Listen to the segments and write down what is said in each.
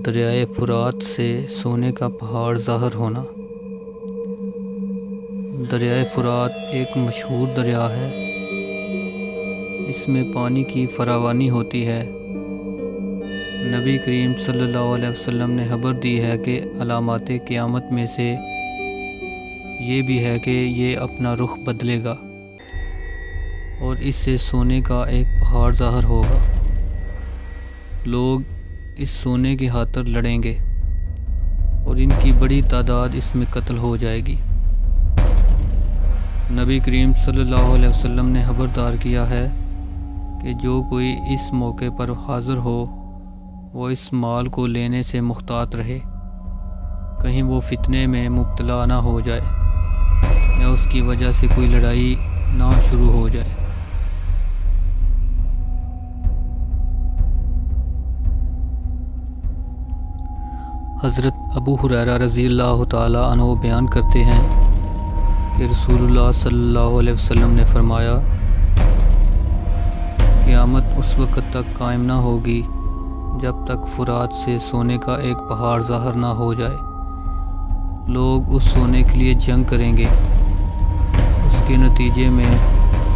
دریائے فرات سے سونے کا پہاڑ ظاہر ہونا۔ دریائے فرات ایک مشہور دریا ہے۔ اس میں پانی کی فراوانی ہوتی ہے۔ نبی کریم صلی اللہ علیہ وسلم نے خبر دی ہے کہ علامات قیامت میں سے یہ بھی ہے کہ یہ اپنا رخ بدلے گا اور اس سے سونے کا ایک پہاڑ ظاہر ہوگا۔ لوگ اس سونے کی خاطر لڑیں گے اور ان کی بڑی تعداد اس میں قتل ہو جائے گی۔ نبی کریم صلی اللہ علیہ وسلم نے خبردار کیا ہے کہ جو کوئی اس موقع پر حاضر ہو وہ اس مال کو لینے سے محتاط رہے، کہیں وہ فتنے میں مبتلا نہ ہو جائے یا اس کی وجہ سے کوئی لڑائی نہ شروع ہو جائے۔ حضرت ابو ہریرہ رضی اللہ تعالیٰ عنہ بیان کرتے ہیں کہ رسول اللہ صلی اللہ علیہ وسلم نے فرمایا، قیامت اس وقت تک قائم نہ ہوگی جب تک فرات سے سونے کا ایک پہاڑ ظاہر نہ ہو جائے۔ لوگ اس سونے کے لیے جنگ کریں گے، اس کے نتیجے میں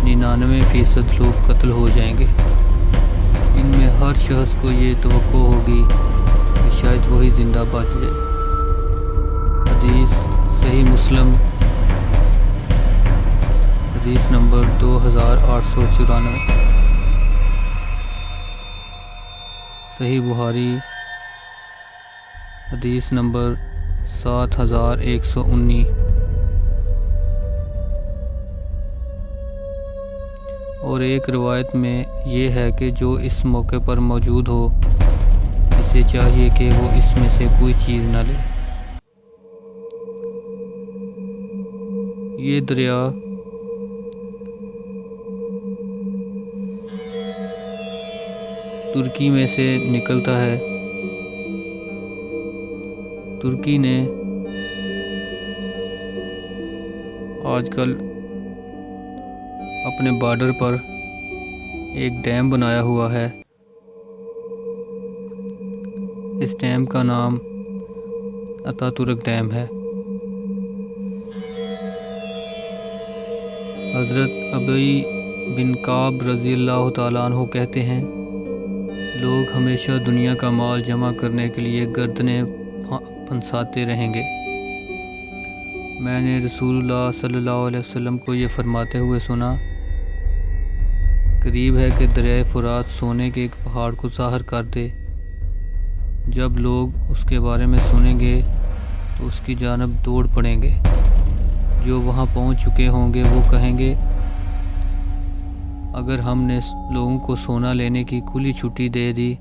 99% لوگ قتل ہو جائیں گے۔ ان میں ہر شخص کو یہ توقع ہوگی کہ شاید وہی زندہ بچ جائے۔ حدیث صحیح مسلم، حدیث نمبر 2894۔ صحیح بخاری، حدیث نمبر 7119۔ اور ایک روایت میں یہ ہے کہ جو اس موقع پر موجود ہو اسے چاہیے کہ وہ اس میں سے کوئی چیز نہ لے۔ یہ دریا ترکی میں سے نکلتا ہے۔ ترکی نے آج کل اپنے بارڈر پر ایک ڈیم بنایا ہوا ہے۔ اس ڈیم کا نام اتاتورک ڈیم ہے۔ حضرت ابی بن کعب رضی اللہ تعالیٰ عنہ کہتے ہیں، لوگ ہمیشہ دنیا کا مال جمع کرنے کے لیے گردنیں پھنساتے رہیں گے۔ میں نے رسول اللہ صلی اللہ علیہ وسلم کو یہ فرماتے ہوئے سنا، قریب ہے کہ دریائے فرات سونے کے ایک پہاڑ کو ظاہر کر دے۔ جب لوگ اس کے بارے میں سنیں گے تو اس کی جانب دوڑ پڑیں گے۔ جو وہاں پہنچ چکے ہوں گے وہ کہیں گے، اگر ہم نے لوگوں کو سونا لینے کی کھلی چھٹی دے دی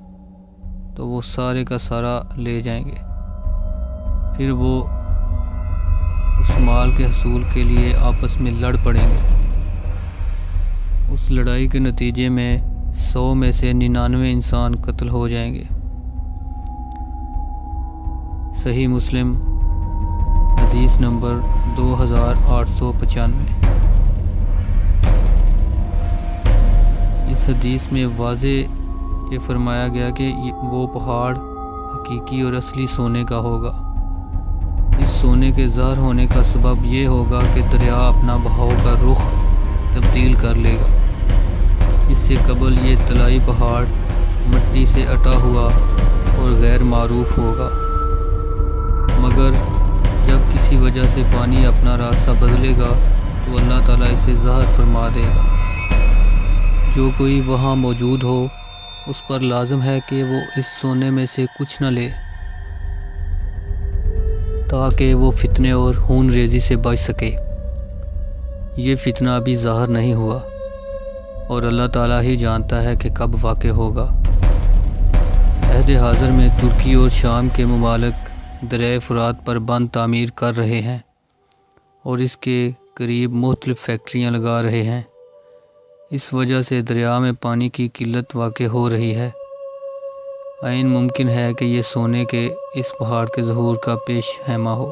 تو وہ سارے کا سارا لے جائیں گے۔ پھر وہ اس مال کے حصول کے لیے آپس میں لڑ پڑیں گے۔ اس لڑائی کے نتیجے میں 100 میں سے 99 انسان قتل ہو جائیں گے۔ صحیح مسلم، حدیث نمبر 2895۔ اس حدیث میں واضح یہ فرمایا گیا کہ وہ پہاڑ حقیقی اور اصلی سونے کا ہوگا۔ اس سونے کے ظاہر ہونے کا سبب یہ ہوگا کہ دریا اپنا بہاؤ کا رخ تبدیل کر لے گا۔ اس سے قبل یہ طلائی پہاڑ مٹی سے اٹا ہوا اور غیر معروف ہوگا، مگر جب کسی وجہ سے پانی اپنا راستہ بدلے گا تو اللہ تعالیٰ اسے ظاہر فرما دے گا۔ جو کوئی وہاں موجود ہو اس پر لازم ہے کہ وہ اس سونے میں سے کچھ نہ لے تاکہ وہ فتنے اور خون ریزی سے بچ سکے۔ یہ فتنہ ابھی ظاہر نہیں ہوا اور اللہ تعالیٰ ہی جانتا ہے کہ کب واقع ہوگا۔ عہد حاضر میں ترکی اور شام کے ممالک دریائے فرات پر بند تعمیر کر رہے ہیں اور اس کے قریب مختلف فیکٹریاں لگا رہے ہیں۔ اس وجہ سے دریا میں پانی کی قلت واقع ہو رہی ہے۔ عین ممکن ہے کہ یہ سونے کے اس پہاڑ کے ظہور کا پیش خیمہ ہو۔